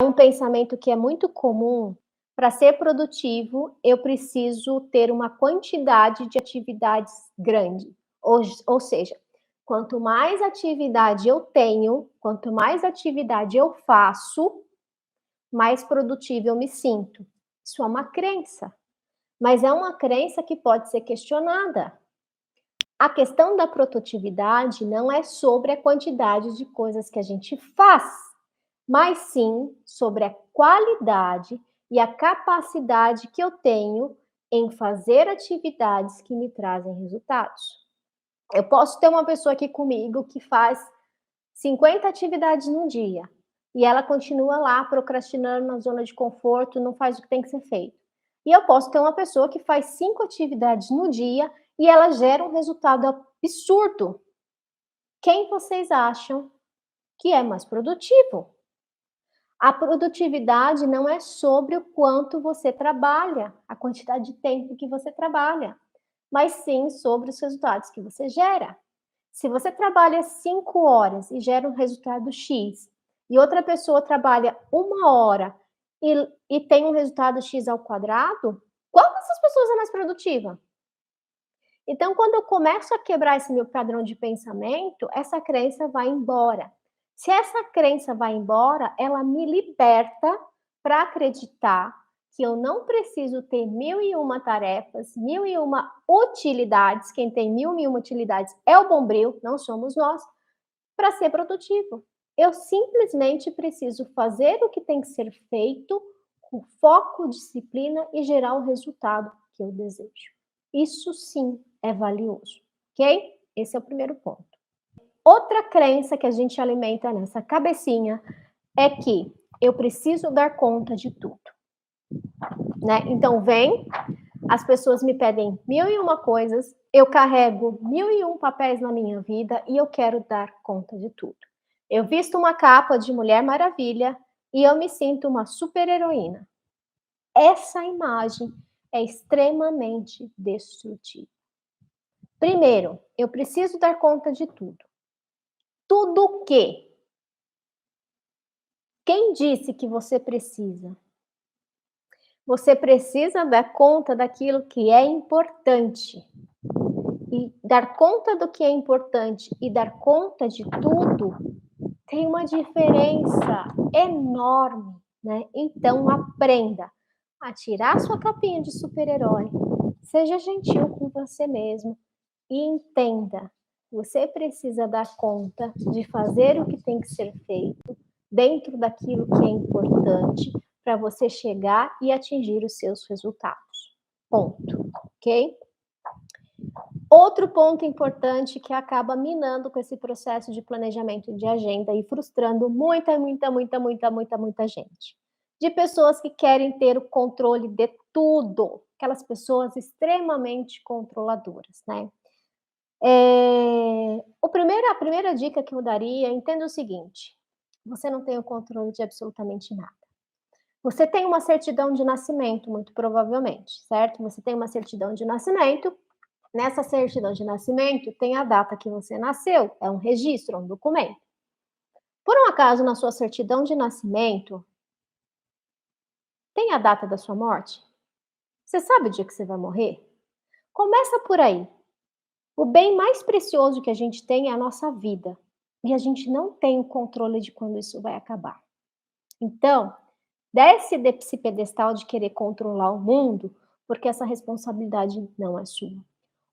Um pensamento que é muito comum: para ser produtivo, eu preciso ter uma quantidade de atividades grande. Ou seja, quanto mais atividade eu tenho, quanto mais atividade eu faço, mais produtivo eu me sinto. Isso é uma crença, mas é uma crença que pode ser questionada. A questão da produtividade não é sobre a quantidade de coisas que a gente faz, mas sim sobre a qualidade e a capacidade que eu tenho em fazer atividades que me trazem resultados. Eu posso ter uma pessoa aqui comigo que faz 50 atividades no dia e ela continua lá procrastinando na zona de conforto, não faz o que tem que ser feito. E eu posso ter uma pessoa que faz 5 atividades no dia e ela gera um resultado absurdo. Quem vocês acham que é mais produtivo? A produtividade não é sobre o quanto você trabalha, a quantidade de tempo que você trabalha, mas sim sobre os resultados que você gera. Se você trabalha 5 horas e gera um resultado X, e outra pessoa trabalha 1 hora e tem um resultado X ao quadrado, qual dessas pessoas é mais produtiva? Então, quando eu começo a quebrar esse meu padrão de pensamento, essa crença vai embora. Se essa crença vai embora, ela me liberta para acreditar que eu não preciso ter mil e uma tarefas, mil e uma utilidades. Quem tem mil e uma utilidades é o bombril, não somos nós, para ser produtivo. Eu simplesmente preciso fazer o que tem que ser feito com foco, disciplina e gerar o resultado que eu desejo. Isso sim é valioso, ok? Esse é o primeiro ponto. Outra crença que a gente alimenta nessa cabecinha é que eu preciso dar conta de tudo, né? Então as pessoas me pedem mil e uma coisas, eu carrego mil e um papéis na minha vida e eu quero dar conta de tudo. Eu visto uma capa de Mulher Maravilha e eu me sinto uma super-heroína. Essa imagem é extremamente destrutiva. Primeiro, eu preciso dar conta de tudo. Tudo o quê? Quem disse que você precisa? Você precisa dar conta daquilo que é importante. E dar conta do que é importante e dar conta de tudo tem uma diferença enorme, né? Então aprenda a tirar sua capinha de super-herói, seja gentil com você mesmo e entenda, você precisa dar conta de fazer o que tem que ser feito dentro daquilo que é importante para você chegar e atingir os seus resultados. Ponto, ok? Outro ponto importante que acaba minando com esse processo de planejamento de agenda e frustrando muita gente. De pessoas que querem ter o controle de tudo, aquelas pessoas extremamente controladoras, né? A primeira dica que eu daria, entenda o seguinte: você não tem o controle de absolutamente nada. Você tem uma certidão de nascimento, muito provavelmente, certo? Você tem uma certidão de nascimento. Nessa certidão de nascimento tem a data que você nasceu, é um registro, é um documento. Por um acaso, na sua certidão de nascimento, tem a data da sua morte? Você sabe o dia que você vai morrer? Começa por aí. O bem mais precioso que a gente tem é a nossa vida. E a gente não tem o controle de quando isso vai acabar. Então, desce desse pedestal de querer controlar o mundo, porque essa responsabilidade não é sua.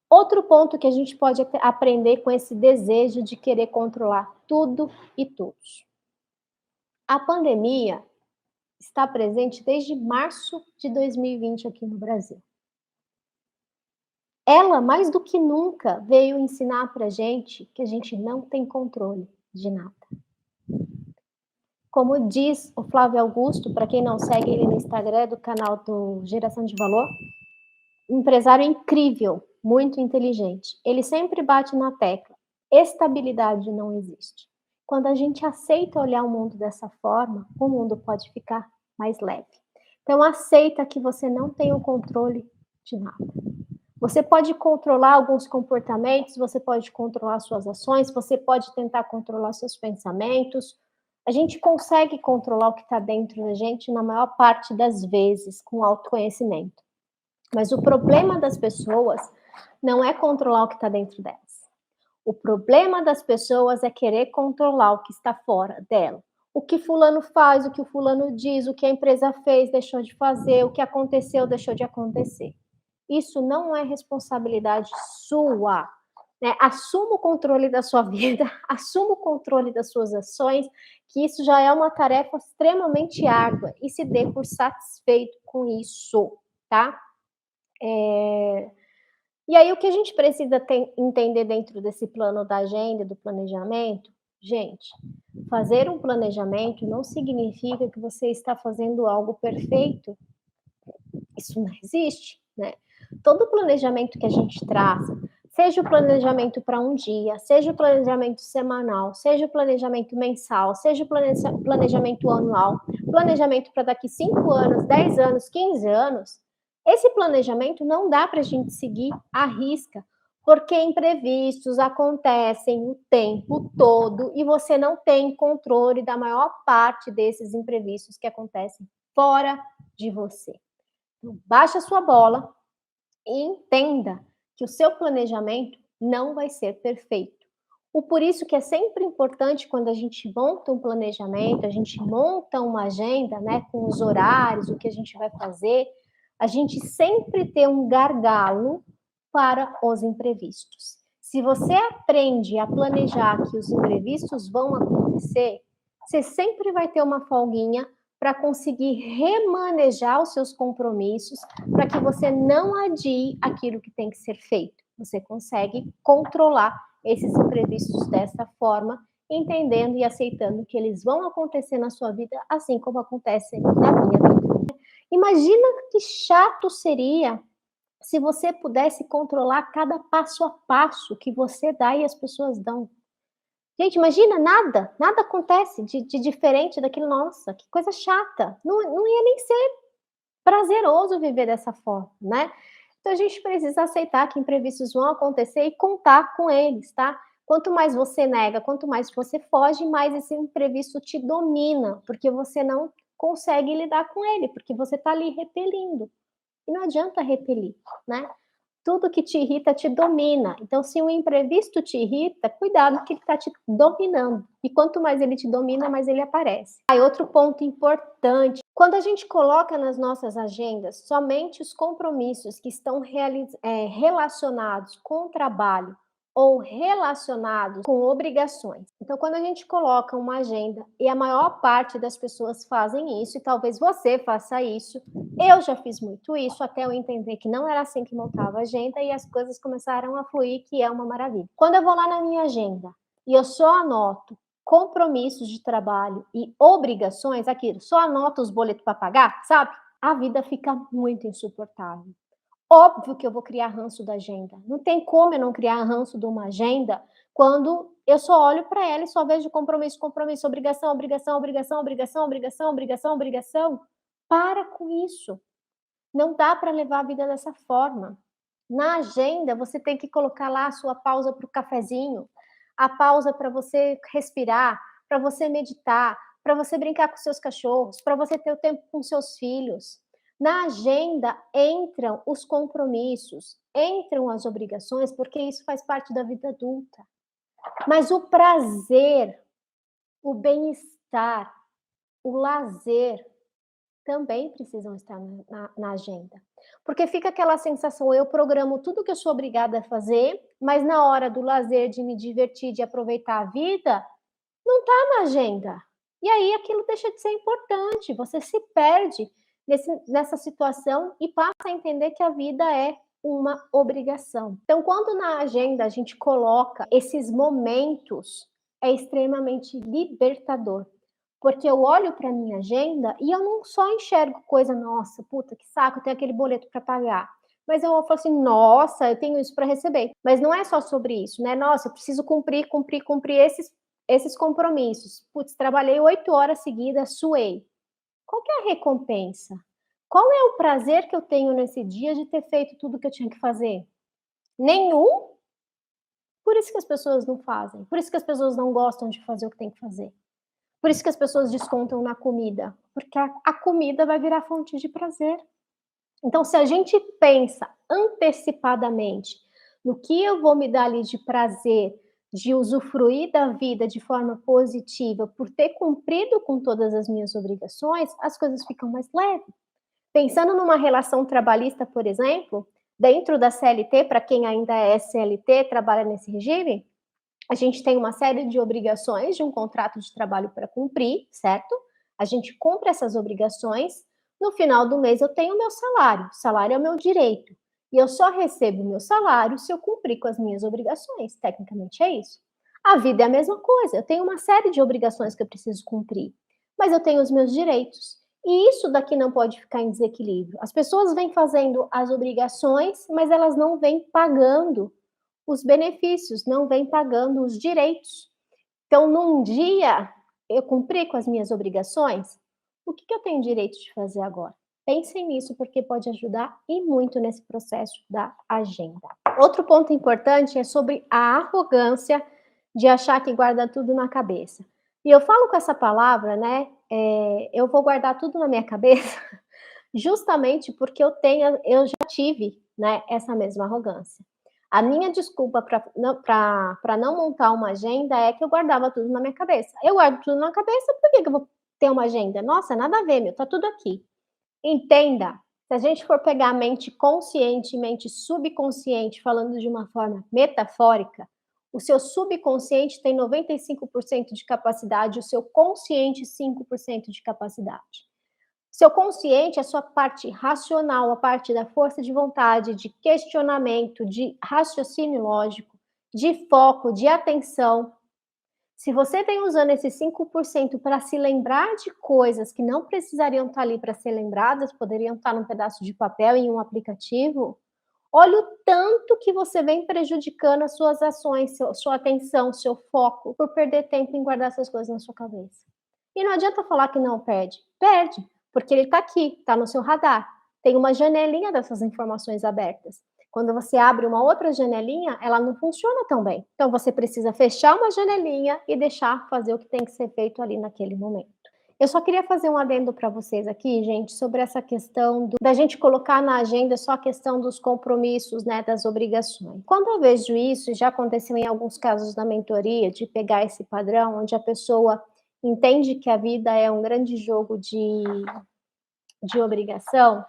Outro ponto que a gente pode aprender com esse desejo de querer controlar tudo e todos. A pandemia está presente desde março de 2020 aqui no Brasil. Ela, mais do que nunca, veio ensinar para a gente que a gente não tem controle de nada. Como diz o Flávio Augusto, para quem não segue ele no Instagram, do canal do Geração de Valor, um empresário incrível, muito inteligente. Ele sempre bate na tecla: estabilidade não existe. Quando a gente aceita olhar o mundo dessa forma, o mundo pode ficar mais leve. Então, aceita que você não tem o controle de nada. Você pode controlar alguns comportamentos, você pode controlar suas ações, você pode tentar controlar seus pensamentos, A gente consegue controlar o que está dentro da gente na maior parte das vezes com autoconhecimento. Mas o problema das pessoas não é controlar o que está dentro delas. O problema das pessoas é querer controlar o que está fora dela. O que fulano faz, o que o fulano diz, o que a empresa fez, deixou de fazer, o que aconteceu, deixou de acontecer. Isso não é responsabilidade sua. Né? Assuma o controle da sua vida, assuma o controle das suas ações, que isso já é uma tarefa extremamente árdua, e se dê por satisfeito com isso, tá? E aí, o que a gente precisa entender dentro desse plano da agenda, do planejamento, gente, fazer um planejamento não significa que você está fazendo algo perfeito. Isso não existe, né? Todo planejamento que a gente traça, seja o planejamento para um dia, seja o planejamento semanal, seja o planejamento mensal, seja o planejamento anual, planejamento para daqui 5 anos, 10 anos, 15 anos, esse planejamento não dá para a gente seguir à risca, porque imprevistos acontecem o tempo todo e você não tem controle da maior parte desses imprevistos que acontecem fora de você. Então, baixa a sua bola e entenda que o seu planejamento não vai ser perfeito. Por isso que é sempre importante quando a gente monta um planejamento, a gente monta uma agenda, né, com os horários, o que a gente vai fazer, a gente sempre ter um gargalo para os imprevistos. Se você aprende a planejar que os imprevistos vão acontecer, você sempre vai ter uma folguinha para conseguir remanejar os seus compromissos, para que você não adie aquilo que tem que ser feito. Você consegue controlar esses imprevistos dessa forma, entendendo e aceitando que eles vão acontecer na sua vida, assim como acontecem na minha vida. Imagina que chato seria se você pudesse controlar cada passo a passo que você dá e as pessoas dão. Gente, imagina, nada acontece de diferente daquilo. Nossa, que coisa chata. Não ia nem ser prazeroso viver dessa forma, né? Então a gente precisa aceitar que imprevistos vão acontecer e contar com eles, tá? Quanto mais você nega, quanto mais você foge, mais esse imprevisto te domina, porque você não consegue lidar com ele, porque você está ali repelindo. E não adianta repelir, né? Tudo que te irrita te domina. Então, se um imprevisto te irrita, cuidado que ele está te dominando. E quanto mais ele te domina, mais ele aparece. Aí, outro ponto importante: quando a gente coloca nas nossas agendas somente os compromissos que estão relacionados com o trabalho ou relacionados com obrigações. Então, quando a gente coloca uma agenda, e a maior parte das pessoas fazem isso, e talvez você faça isso, eu já fiz muito isso, até eu entender que não era assim que montava a agenda, e as coisas começaram a fluir, que é uma maravilha. Quando eu vou lá na minha agenda, e eu só anoto compromissos de trabalho e obrigações, aquilo, só anoto os boletos para pagar, sabe? A vida fica muito insuportável. Óbvio que eu vou criar ranço da agenda. Não tem como eu não criar ranço de uma agenda quando eu só olho para ela e só vejo compromisso, compromisso, obrigação, obrigação, obrigação, obrigação, obrigação, obrigação, obrigação. Para com isso. Não dá para levar a vida dessa forma. Na agenda, você tem que colocar lá a sua pausa para o cafezinho, a pausa para você respirar, para você meditar, para você brincar com seus cachorros, para você ter o tempo com seus filhos. Na agenda entram os compromissos, entram as obrigações, porque isso faz parte da vida adulta. Mas o prazer, o bem-estar, o lazer também precisam estar na agenda. Porque fica aquela sensação, eu programo tudo que eu sou obrigada a fazer, mas na hora do lazer, de me divertir, de aproveitar a vida, não está na agenda. E aí aquilo deixa de ser importante, você se perde nessa situação e passa a entender que a vida é uma obrigação. Então, quando na agenda a gente coloca esses momentos, é extremamente libertador. Porque eu olho para a minha agenda e eu não só enxergo coisa, nossa, puta, que saco, eu tenho aquele boleto para pagar. Mas eu falo assim, nossa, eu tenho isso para receber. Mas não é só sobre isso, né? Nossa, eu preciso cumprir esses compromissos. Putz, trabalhei 8 horas seguidas, suei. Qual que é a recompensa? Qual é o prazer que eu tenho nesse dia de ter feito tudo que eu tinha que fazer? Nenhum. Por isso que as pessoas não fazem. Por isso que as pessoas não gostam de fazer o que tem que fazer. Por isso que as pessoas descontam na comida, porque a comida vai virar fonte de prazer. Então, se a gente pensa antecipadamente no que eu vou me dar ali de prazer, de usufruir da vida de forma positiva, por ter cumprido com todas as minhas obrigações, as coisas ficam mais leves. Pensando numa relação trabalhista, por exemplo, dentro da CLT, para quem ainda é CLT, trabalha nesse regime, a gente tem uma série de obrigações de um contrato de trabalho para cumprir, certo? A gente cumpre essas obrigações, no final do mês eu tenho o meu salário, o salário é o meu direito, e eu só recebo o meu salário se eu cumprir com as minhas obrigações, tecnicamente é isso. A vida é a mesma coisa, eu tenho uma série de obrigações que eu preciso cumprir, mas eu tenho os meus direitos. E isso daqui não pode ficar em desequilíbrio. As pessoas vêm fazendo as obrigações, mas elas não vêm pagando os benefícios, não vêm pagando os direitos. Então, num dia, eu cumpri com as minhas obrigações, o que eu tenho direito de fazer agora? Pensem nisso, porque pode ajudar e muito nesse processo da agenda. Outro ponto importante é sobre a arrogância de achar que guarda tudo na cabeça. E eu falo com essa palavra, né? Eu vou guardar tudo na minha cabeça, justamente porque eu já tive, né, essa mesma arrogância. A minha desculpa para não montar uma agenda é que eu guardava tudo na minha cabeça. Eu guardo tudo na cabeça, por que eu vou ter uma agenda? Nossa, nada a ver, meu, tá tudo aqui. Entenda, se a gente for pegar a mente consciente e mente subconsciente, falando de uma forma metafórica, o seu subconsciente tem 95% de capacidade, o seu consciente 5% de capacidade. Seu consciente é a sua parte racional, a parte da força de vontade, de questionamento, de raciocínio lógico, de foco, de atenção. Se você vem usando esses 5% para se lembrar de coisas que não precisariam estar ali para ser lembradas, poderiam estar num pedaço de papel em um aplicativo, olha o tanto que você vem prejudicando as suas ações, sua atenção, seu foco, por perder tempo em guardar essas coisas na sua cabeça. E não adianta falar que não perde. Perde, porque ele está aqui, está no seu radar. Tem uma janelinha dessas informações abertas. Quando você abre uma outra janelinha, ela não funciona tão bem. Então você precisa fechar uma janelinha e deixar fazer o que tem que ser feito ali naquele momento. Eu só queria fazer um adendo para vocês aqui, gente, sobre essa questão da gente colocar na agenda só a questão dos compromissos, né, das obrigações. Quando eu vejo isso, já aconteceu em alguns casos na mentoria, de pegar esse padrão, onde a pessoa entende que a vida é um grande jogo de obrigação,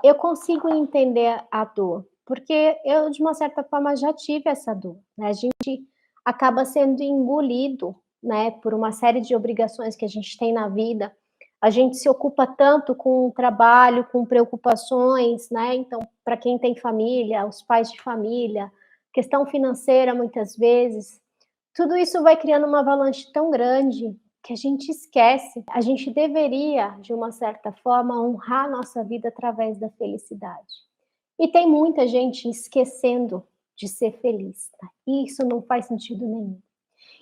eu consigo entender a dor, porque eu, de uma certa forma, já tive essa dor, né? A gente acaba sendo engolido, né, por uma série de obrigações que a gente tem na vida. A gente se ocupa tanto com o trabalho, com preocupações, né? Então, para quem tem família, os pais de família, questão financeira, muitas vezes, tudo isso vai criando uma avalanche tão grande que a gente esquece. A gente deveria, de uma certa forma, honrar a nossa vida através da felicidade. E tem muita gente esquecendo de ser feliz, tá? E isso não faz sentido nenhum.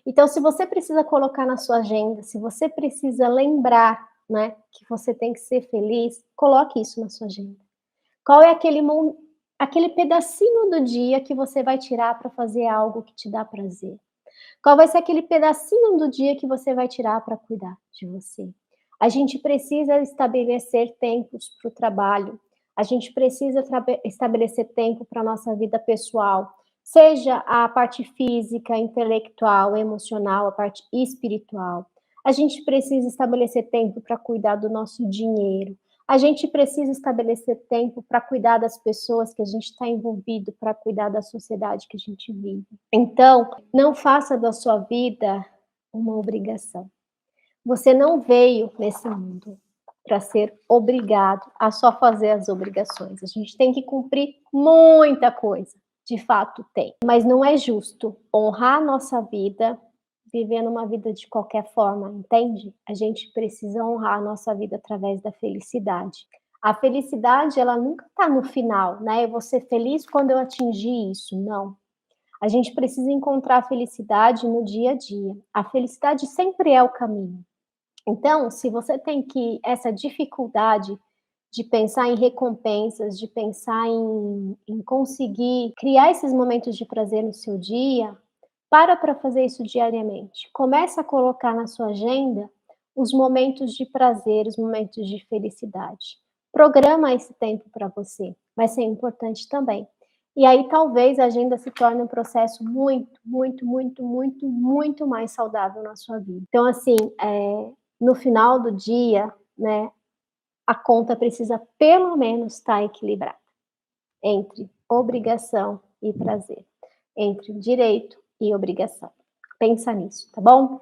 Então, se você precisa colocar na sua agenda, se você precisa lembrar, né, que você tem que ser feliz, coloque isso na sua agenda. Qual é aquele pedacinho do dia que você vai tirar para fazer algo que te dá prazer? Qual vai ser aquele pedacinho do dia que você vai tirar para cuidar de você? A gente precisa estabelecer tempos para o trabalho, a gente precisa estabelecer tempo para a nossa vida pessoal, seja a parte física, intelectual, emocional, a parte espiritual. A gente precisa estabelecer tempo para cuidar do nosso dinheiro. A gente precisa estabelecer tempo para cuidar das pessoas que a gente está envolvido, para cuidar da sociedade que a gente vive. Então, não faça da sua vida uma obrigação. Você não veio nesse mundo para ser obrigado a só fazer as obrigações. A gente tem que cumprir muita coisa, de fato tem. Mas não é justo honrar a nossa vida vivendo uma vida de qualquer forma, entende? A gente precisa honrar a nossa vida através da felicidade. A felicidade, ela nunca está no final, né? Eu vou ser feliz quando eu atingir isso. Não. A gente precisa encontrar a felicidade no dia a dia. A felicidade sempre é o caminho. Então, se você tem essa dificuldade de pensar em recompensas, de pensar em conseguir criar esses momentos de prazer no seu dia, Para fazer isso diariamente. Comece a colocar na sua agenda os momentos de prazer, os momentos de felicidade. Programa esse tempo para você, vai ser importante também. E aí talvez a agenda se torne um processo muito, muito, muito, muito, muito mais saudável na sua vida. Então assim, no final do dia, né, a conta precisa pelo menos estar equilibrada, entre obrigação e prazer, entre direito e obrigação. Pensa nisso, tá bom?